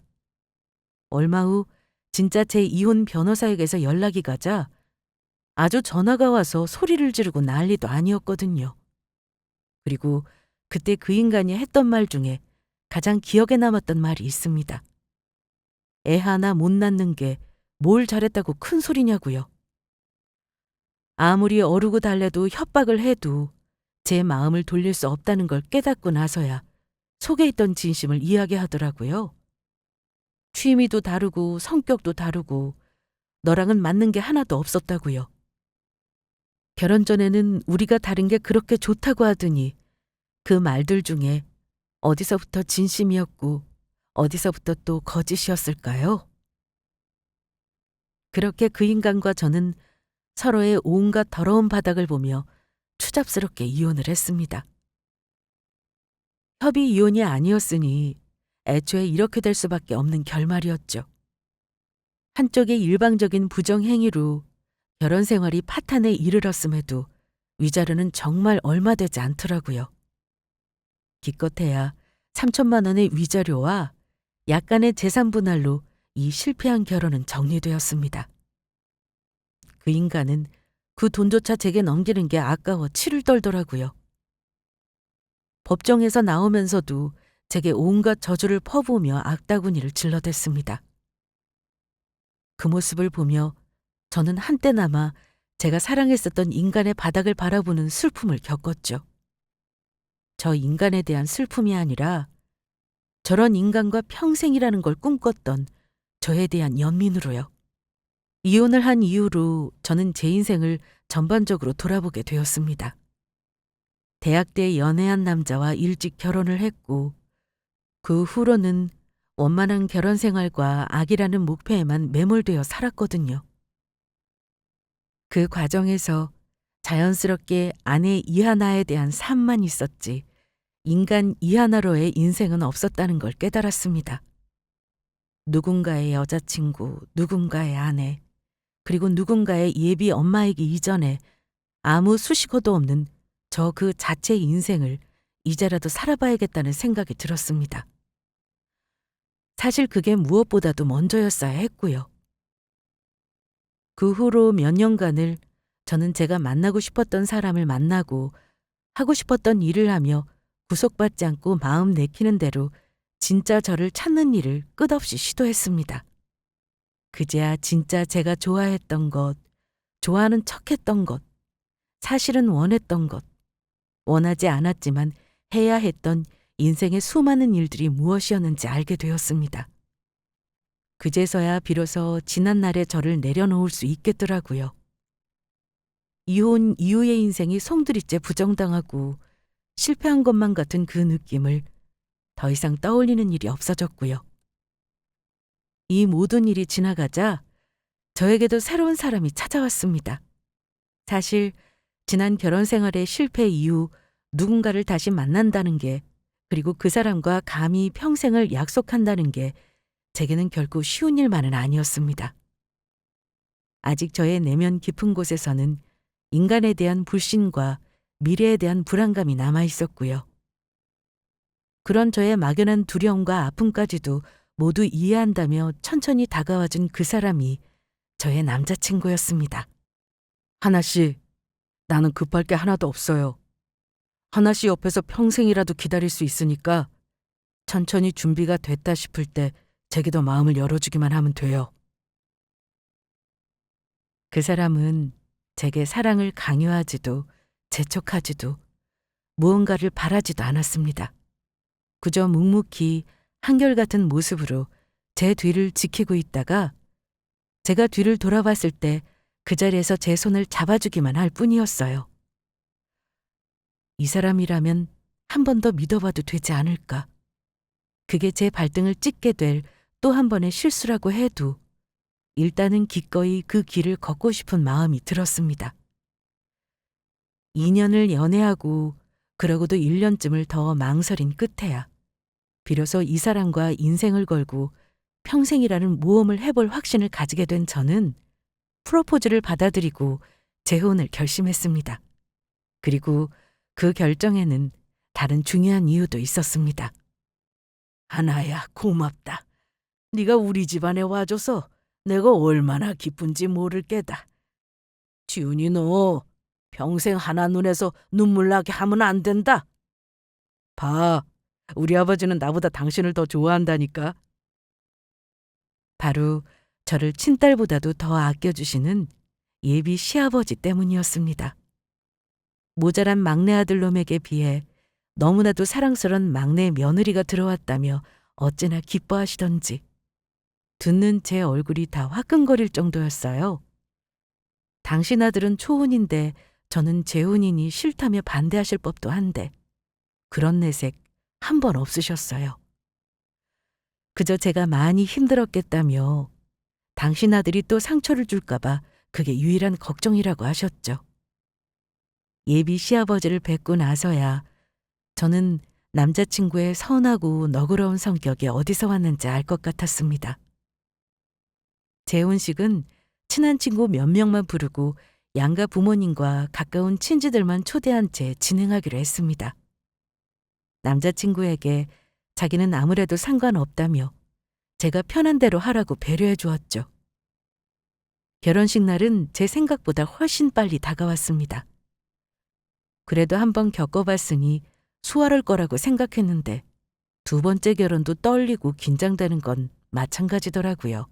얼마 후 진짜 제 이혼 변호사에게서 연락이 가자 아주 전화가 와서 소리를 지르고 난리도 아니었거든요. 그리고 그때 그 인간이 했던 말 중에 가장 기억에 남았던 말이 있습니다. 애 하나 못 낳는 게 뭘 잘했다고 큰 소리냐고요. 아무리 어르고 달래도 협박을 해도 제 마음을 돌릴 수 없다는 걸 깨닫고 나서야 속에 있던 진심을 이야기하더라고요. 취미도 다르고 성격도 다르고 너랑은 맞는 게 하나도 없었다고요. 결혼 전에는 우리가 다른 게 그렇게 좋다고 하더니 그 말들 중에 어디서부터 진심이었고 어디서부터 또 거짓이었을까요? 그렇게 그 인간과 저는 서로의 온갖 더러운 바닥을 보며 추잡스럽게 이혼을 했습니다. 협의 이혼이 아니었으니 애초에 이렇게 될 수밖에 없는 결말이었죠. 한쪽의 일방적인 부정행위로 결혼 생활이 파탄에 이르렀음에도 위자료는 정말 얼마 되지 않더라고요. 기껏해야 3천만 원의 위자료와 약간의 재산 분할로 이 실패한 결혼은 정리되었습니다. 그 인간은 그 돈조차 제게 넘기는 게 아까워 치를 떨더라고요. 법정에서 나오면서도 제게 온갖 저주를 퍼부으며 악다구니를 질러댔습니다. 그 모습을 보며 저는 한때나마 제가 사랑했었던 인간의 바닥을 바라보는 슬픔을 겪었죠. 저 인간에 대한 슬픔이 아니라 저런 인간과 평생이라는 걸 꿈꿨던 저에 대한 연민으로요. 이혼을 한 이후로 저는 제 인생을 전반적으로 돌아보게 되었습니다. 대학 때 연애한 남자와 일찍 결혼을 했고 그 후로는 원만한 결혼 생활과 아기라는 목표에만 매몰되어 살았거든요. 그 과정에서 자연스럽게 아내 이하나에 대한 삶만 있었지 인간 이하나로의 인생은 없었다는 걸 깨달았습니다. 누군가의 여자친구, 누군가의 아내, 그리고 누군가의 예비 엄마이기 이전에 아무 수식어도 없는 저 그 자체의 인생을 이제라도 살아봐야겠다는 생각이 들었습니다. 사실 그게 무엇보다도 먼저였어야 했고요. 그 후로 몇 년간을 저는 제가 만나고 싶었던 사람을 만나고 하고 싶었던 일을 하며 구속받지 않고 마음 내키는 대로 진짜 저를 찾는 일을 끝없이 시도했습니다. 그제야 진짜 제가 좋아했던 것, 좋아하는 척했던 것, 사실은 원했던 것, 원하지 않았지만 해야 했던 인생의 수많은 일들이 무엇이었는지 알게 되었습니다. 그제서야 비로소 지난날의 저를 내려놓을 수 있겠더라고요. 이혼 이후의 인생이 송두리째 부정당하고 실패한 것만 같은 그 느낌을 더 이상 떠올리는 일이 없어졌고요. 이 모든 일이 지나가자 저에게도 새로운 사람이 찾아왔습니다. 사실 지난 결혼 생활의 실패 이후 누군가를 다시 만난다는 게, 그리고 그 사람과 감히 평생을 약속한다는 게 제게는 결코 쉬운 일만은 아니었습니다. 아직 저의 내면 깊은 곳에서는 인간에 대한 불신과 미래에 대한 불안감이 남아 있었고요. 그런 저의 막연한 두려움과 아픔까지도 모두 이해한다며 천천히 다가와준 그 사람이 저의 남자친구였습니다. 하나 씨, 나는 급할 게 하나도 없어요. 하나 씨 옆에서 평생이라도 기다릴 수 있으니까 천천히 준비가 됐다 싶을 때 제게도 마음을 열어주기만 하면 돼요. 그 사람은 제게 사랑을 강요하지도 재촉하지도 무언가를 바라지도 않았습니다. 그저 묵묵히 한결같은 모습으로 제 뒤를 지키고 있다가 제가 뒤를 돌아봤을 때 그 자리에서 제 손을 잡아주기만 할 뿐이었어요. 이 사람이라면 한 번 더 믿어봐도 되지 않을까. 그게 제 발등을 찍게 될 또 한 번의 실수라고 해도 일단은 기꺼이 그 길을 걷고 싶은 마음이 들었습니다. 2년을 연애하고 그러고도 1년쯤을 더 망설인 끝에야 비로소 이 사람과 인생을 걸고 평생이라는 모험을 해볼 확신을 가지게 된 저는 프로포즈를 받아들이고 재혼을 결심했습니다. 그리고 그 결정에는 다른 중요한 이유도 있었습니다. 하나야, 고맙다. 네가 우리 집안에 와줘서 내가 얼마나 기쁜지 모를 게다. 지훈이 너 평생 하나 눈에서 눈물 나게 하면 안 된다. 봐, 우리 아버지는 나보다 당신을 더 좋아한다니까. 바로 저를 친딸보다도 더 아껴주시는 예비 시아버지 때문이었습니다. 모자란 막내 아들 놈에게 비해 너무나도 사랑스런 막내 며느리가 들어왔다며 어찌나 기뻐하시던지 듣는 제 얼굴이 다 화끈거릴 정도였어요. 당신 아들은 초혼인데 저는 재혼이니 싫다며 반대하실 법도 한데 그런 내색 한 번 없으셨어요. 그저 제가 많이 힘들었겠다며 당신 아들이 또 상처를 줄까 봐 그게 유일한 걱정이라고 하셨죠. 예비 시아버지를 뵙고 나서야 저는 남자친구의 선하고 너그러운 성격이 어디서 왔는지 알 것 같았습니다. 재혼식은 친한 친구 몇 명만 부르고 양가 부모님과 가까운 친지들만 초대한 채 진행하기로 했습니다. 남자친구에게 자기는 아무래도 상관없다며 제가 편한 대로 하라고 배려해 주었죠. 결혼식 날은 제 생각보다 훨씬 빨리 다가왔습니다. 그래도 한번 겪어봤으니 수월할 거라고 생각했는데 두 번째 결혼도 떨리고 긴장되는 건 마찬가지더라고요.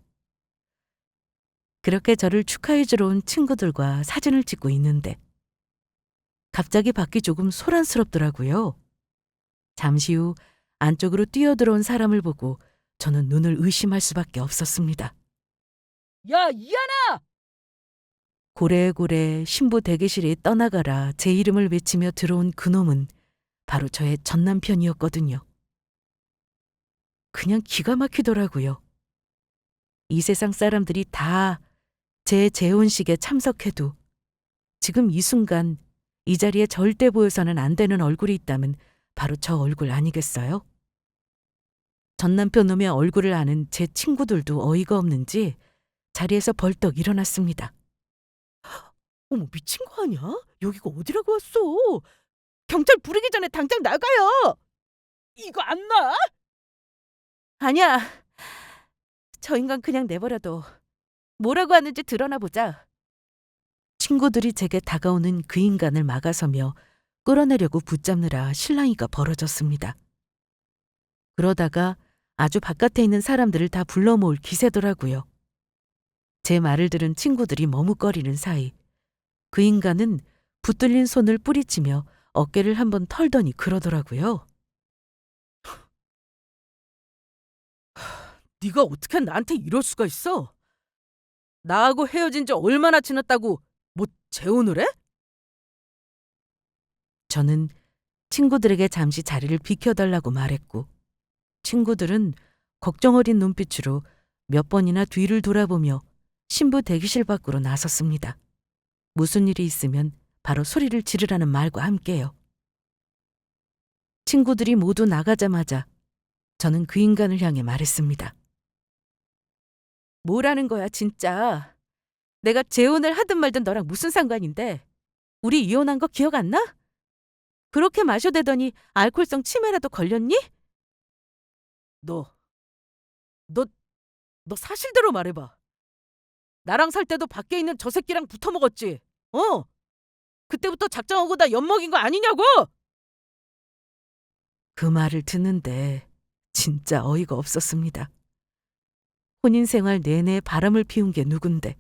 그렇게 저를 축하해 주러 온 친구들과 사진을 찍고 있는데 갑자기 밖이 조금 소란스럽더라고요. 잠시 후 안쪽으로 뛰어들어온 사람을 보고 저는 눈을 의심할 수밖에 없었습니다. 야, 이하나! 고래고래 신부 대기실에 떠나가라 제 이름을 외치며 들어온 그놈은 바로 저의 전남편이었거든요. 그냥 기가 막히더라고요. 이 세상 사람들이 다 제 재혼식에 참석해도 지금 이 순간 이 자리에 절대 보여서는 안 되는 얼굴이 있다면 바로 저 얼굴 아니겠어요? 전남편 놈의 얼굴을 아는 제 친구들도 어이가 없는지 자리에서 벌떡 일어났습니다. 어머, 미친 거 아니야? 여기가 어디라고 왔어? 경찰 부르기 전에 당장 나가요! 이거 안 나? 아니야. 저 인간 그냥 내버려둬. 뭐라고 하는지 드러나 보자. 친구들이 제게 다가오는 그 인간을 막아서며 끌어내려고 붙잡느라 실랑이가 벌어졌습니다. 그러다가 아주 바깥에 있는 사람들을 다 불러 모을 기세더라고요. 제 말을 들은 친구들이 머뭇거리는 사이 그 인간은 붙들린 손을 뿌리치며 어깨를 한번 털더니 그러더라고요. 네가 어떻게 나한테 이럴 수가 있어? 나하고 헤어진 지 얼마나 지났다고 뭐 재혼을 해? 저는 친구들에게 잠시 자리를 비켜달라고 말했고 친구들은 걱정 어린 눈빛으로 몇 번이나 뒤를 돌아보며 신부 대기실 밖으로 나섰습니다. 무슨 일이 있으면 바로 소리를 지르라는 말과 함께요. 친구들이 모두 나가자마자 저는 그 인간을 향해 말했습니다. 뭐라는 거야 진짜. 내가 재혼을 하든 말든 너랑 무슨 상관인데. 우리 이혼한 거 기억 안 나? 그렇게 마셔대더니 알코올성 치매라도 걸렸니? 너, 너, 너 사실대로 말해봐. 나랑 살 때도 밖에 있는 저 새끼랑 붙어 먹었지? 그때부터 작정하고 나 엿먹인 거 아니냐고! 그 말을 듣는데 진짜 어이가 없었습니다. 혼인 생활 내내 바람을 피운 게 누군데.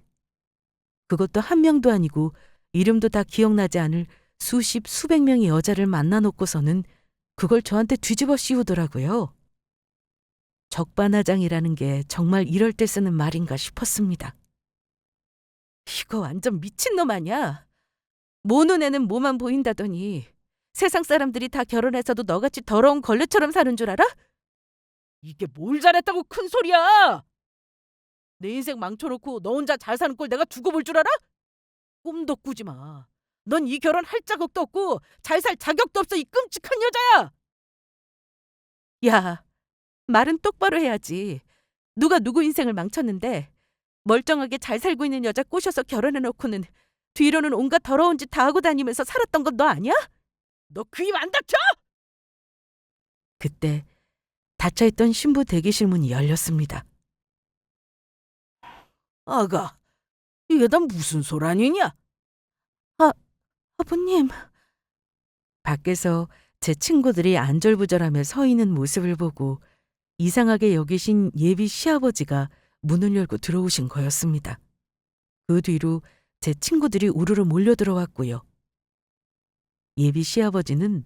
그것도 한 명도 아니고 이름도 다 기억나지 않을 수십 수백 명의 여자를 만나놓고서는 그걸 저한테 뒤집어 씌우더라고요. 적반하장이라는 게 정말 이럴 때 쓰는 말인가 싶었습니다. 이거 완전 미친놈 아니야? 모 눈에는 뭐만 보인다더니 세상 사람들이 다 결혼해서도 너같이 더러운 걸레처럼 사는 줄 알아? 이게 뭘 잘했다고 큰 소리야! 내 인생 망쳐놓고 너 혼자 잘 사는 꼴 내가 두고 볼 줄 알아? 꿈도 꾸지 마. 넌 이 결혼 할 자격도 없고 잘 살 자격도 없어, 이 끔찍한 여자야! 야, 말은 똑바로 해야지. 누가 누구 인생을 망쳤는데 멀쩡하게 잘 살고 있는 여자 꼬셔서 결혼해놓고는 뒤로는 온갖 더러운 짓 다 하고 다니면서 살았던 건 너 아니야? 너 그 입 안 닥쳐? 그때 닫혀있던 신부 대기실 문이 열렸습니다. 아가, 이게 다 무슨 소란이냐? 아버님. 밖에서 제 친구들이 안절부절하며 서 있는 모습을 보고 이상하게 여기신 예비 시아버지가 문을 열고 들어오신 거였습니다. 그 뒤로 제 친구들이 우르르 몰려들어왔고요. 예비 시아버지는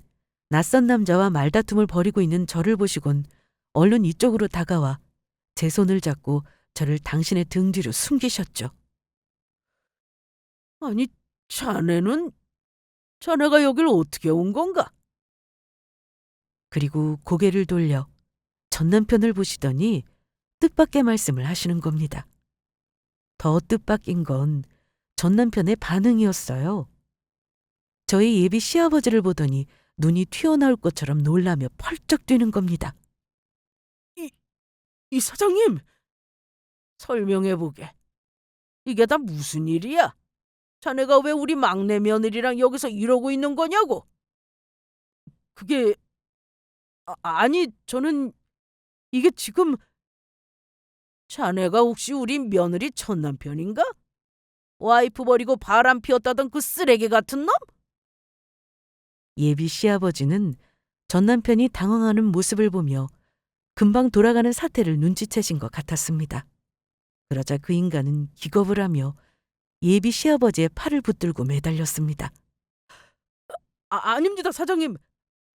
낯선 남자와 말다툼을 벌이고 있는 저를 보시곤 얼른 이쪽으로 다가와 제 손을 잡고 저를 당신의 등 뒤로 숨기셨죠. 아니, 자네가 여길 어떻게 온 건가? 그리고 고개를 돌려 전 남편을 보시더니 뜻밖의 말씀을 하시는 겁니다. 더 뜻밖인 건 전 남편의 반응이었어요. 저희 예비 시아버지를 보더니 눈이 튀어나올 것처럼 놀라며 펄쩍 뛰는 겁니다. 이 사장님! 설명해보게. 이게 다 무슨 일이야? 자네가 왜 우리 막내 며느리랑 여기서 이러고 있는 거냐고? 그게... 아니, 저는... 이게 지금... 자네가 혹시 우리 며느리 첫 남편인가? 와이프 버리고 바람 피웠다던 그 쓰레기 같은 놈? 예비 시아버지는 전 남편이 당황하는 모습을 보며 금방 돌아가는 사태를 눈치채신 것 같았습니다. 그러자 그 인간은 기겁을 하며 예비 시아버지의 팔을 붙들고 매달렸습니다. 아닙니다, 사장님.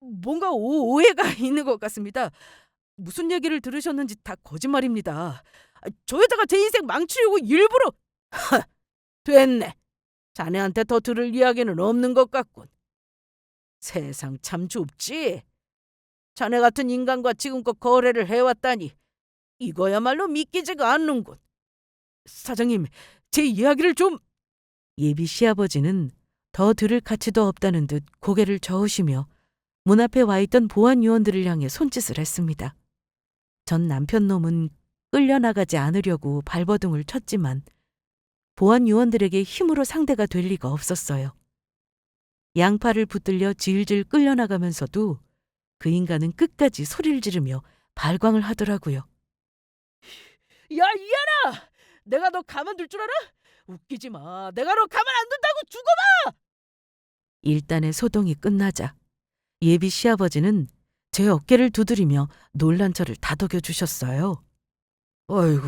뭔가 오해가 있는 것 같습니다. 무슨 얘기를 들으셨는지 다 거짓말입니다. 저 여자가 제 인생 망치려고 일부러... 됐네. 자네한테 더 들을 이야기는 없는 것 같군. 세상 참 좁지. 자네 같은 인간과 지금껏 거래를 해왔다니 이거야말로 믿기지가 않는군. 사장님, 제 이야기를 좀... 예비 시아버지는 더 들을 가치도 없다는 듯 고개를 저으시며 문 앞에 와 있던 보안 요원들을 향해 손짓을 했습니다. 전 남편 놈은 끌려나가지 않으려고 발버둥을 쳤지만 보안 요원들에게 힘으로 상대가 될 리가 없었어요. 양팔을 붙들려 질질 끌려나가면서도 그 인간은 끝까지 소리를 지르며 발광을 하더라고요. 야, 이하나! 내가 너 가만둘 줄 알아? 웃기지 마. 내가 너 가만 안 둔다고 죽어. 일단의 소동이 끝나자 예비 시아버지는 제 어깨를 두드리며 놀란 저를 다독여 주셨어요. 아이고,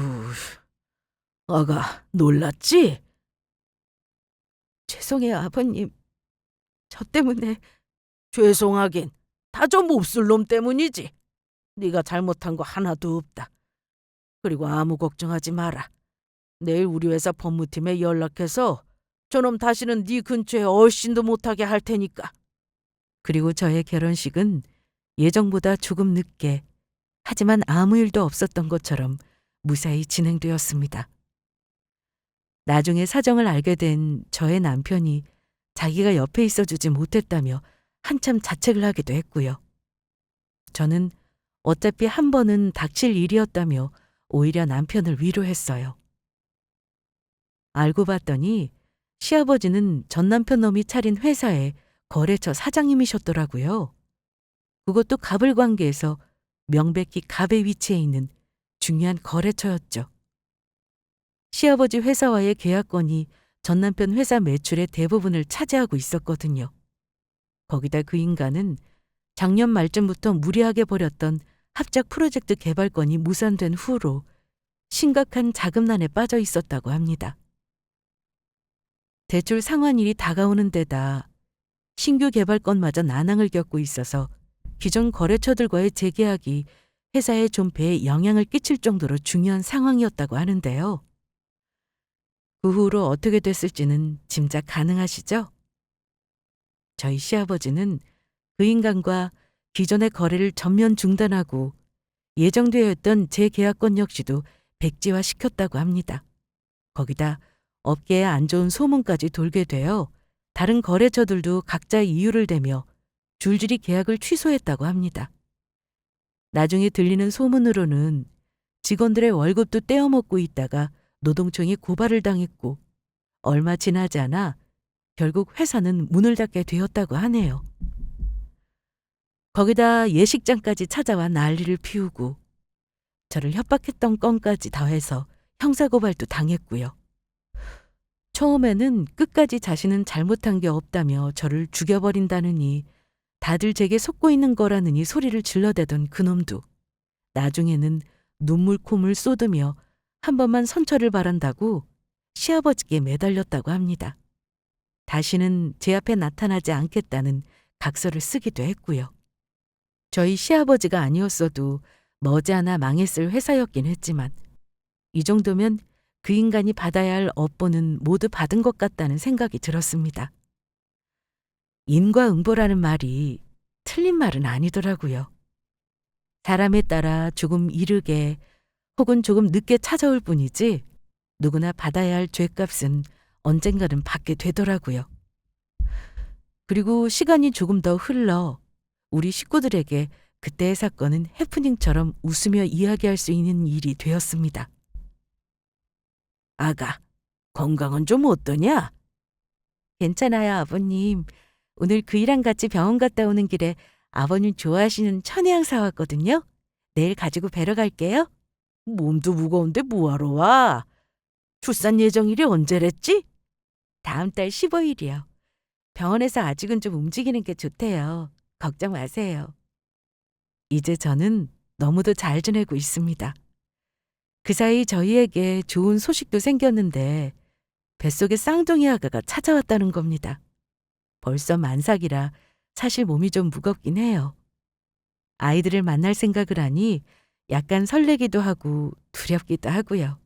아가 놀랐지? 죄송해요, 아버님. 저 때문에. 죄송하긴 다 저 몹쓸 놈 때문이지. 네가 잘못한 거 하나도 없다. 그리고 아무 걱정하지 마라. 내일 우리 회사 법무팀에 연락해서 저놈 다시는 네 근처에 얼씬도 못하게 할 테니까. 그리고 저의 결혼식은 예정보다 조금 늦게, 하지만 아무 일도 없었던 것처럼 무사히 진행되었습니다. 나중에 사정을 알게 된 저의 남편이 자기가 옆에 있어주지 못했다며 한참 자책을 하기도 했고요. 저는 어차피 한 번은 닥칠 일이었다며 오히려 남편을 위로했어요. 알고 봤더니 시아버지는 전 남편 놈이 차린 회사의 거래처 사장님이셨더라고요. 그것도 갑을 관계에서 명백히 갑의 위치에 있는 중요한 거래처였죠. 시아버지 회사와의 계약권이 전 남편 회사 매출의 대부분을 차지하고 있었거든요. 거기다 그 인간은 작년 말쯤부터 무리하게 벌였던 합작 프로젝트 개발권이 무산된 후로 심각한 자금난에 빠져 있었다고 합니다. 대출 상환일이 다가오는 데다 신규 개발권마저 난항을 겪고 있어서 기존 거래처들과의 재계약이 회사의 존폐에 영향을 끼칠 정도로 중요한 상황이었다고 하는데요. 그 후로 어떻게 됐을지는 짐작 가능하시죠? 저희 시아버지는 그 인간과 기존의 거래를 전면 중단하고 예정되어 있던 재계약권 역시도 백지화시켰다고 합니다. 거기다 업계에 안 좋은 소문까지 돌게 되어 다른 거래처들도 각자 이유를 대며 줄줄이 계약을 취소했다고 합니다. 나중에 들리는 소문으로는 직원들의 월급도 떼어먹고 있다가 노동청에 고발을 당했고 얼마 지나지 않아 결국 회사는 문을 닫게 되었다고 하네요. 거기다 예식장까지 찾아와 난리를 피우고 저를 협박했던 건까지 더해서 형사고발도 당했고요. 처음에는 끝까지 자신은 잘못한 게 없다며 저를 죽여버린다느니 다들 제게 속고 있는 거라느니 소리를 질러대던 그놈도 나중에는 눈물 콧물 쏟으며 한 번만 선처를 바란다고 시아버지께 매달렸다고 합니다. 다시는 제 앞에 나타나지 않겠다는 각서를 쓰기도 했고요. 저희 시아버지가 아니었어도 머지않아 망했을 회사였긴 했지만 이 정도면 그 인간이 받아야 할 업보는 모두 받은 것 같다는 생각이 들었습니다. 인과응보라는 말이 틀린 말은 아니더라고요. 사람에 따라 조금 이르게 혹은 조금 늦게 찾아올 뿐이지 누구나 받아야 할 죄값은 언젠가는 받게 되더라고요. 그리고 시간이 조금 더 흘러 우리 식구들에게 그때의 사건은 해프닝처럼 웃으며 이야기할 수 있는 일이 되었습니다. 아가, 건강은 좀 어떠냐? 괜찮아요, 아버님. 오늘 그이랑 같이 병원 갔다 오는 길에 아버님 좋아하시는 천혜향 사왔거든요. 내일 가지고 뵈러 갈게요. 몸도 무거운데 뭐하러 와? 출산 예정일이 언제랬지? 다음 달 15일이요. 병원에서 아직은 좀 움직이는 게 좋대요. 걱정 마세요. 이제 저는 너무도 잘 지내고 있습니다. 그 사이 저희에게 좋은 소식도 생겼는데 뱃속에 쌍둥이 아가가 찾아왔다는 겁니다. 벌써 만삭이라 사실 몸이 좀 무겁긴 해요. 아이들을 만날 생각을 하니 약간 설레기도 하고 두렵기도 하고요.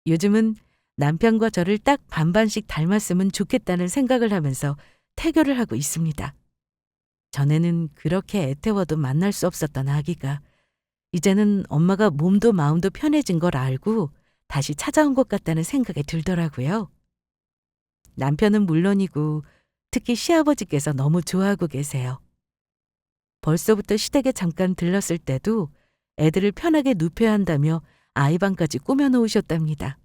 요즘은 남편과 저를 딱 반반씩 닮았으면 좋겠다는 생각을 하면서 태교를 하고 있습니다. 전에는 그렇게 애태워도 만날 수 없었던 아기가 이제는 엄마가 몸도 마음도 편해진 걸 알고 다시 찾아온 것 같다는 생각이 들더라고요. 남편은 물론이고 특히 시아버지께서 너무 좋아하고 계세요. 벌써부터 시댁에 잠깐 들렀을 때도 애들을 편하게 눕혀야 한다며 아이방까지 꾸며놓으셨답니다.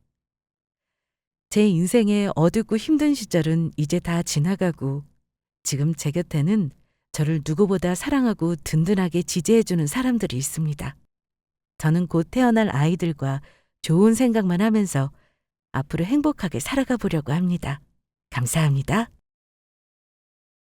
제 인생의 어둡고 힘든 시절은 이제 다 지나가고 지금 제 곁에는 저를 누구보다 사랑하고 든든하게 지지해주는 사람들이 있습니다. 저는 곧 태어날 아이들과 좋은 생각만 하면서 앞으로 행복하게 살아가 보려고 합니다. 감사합니다.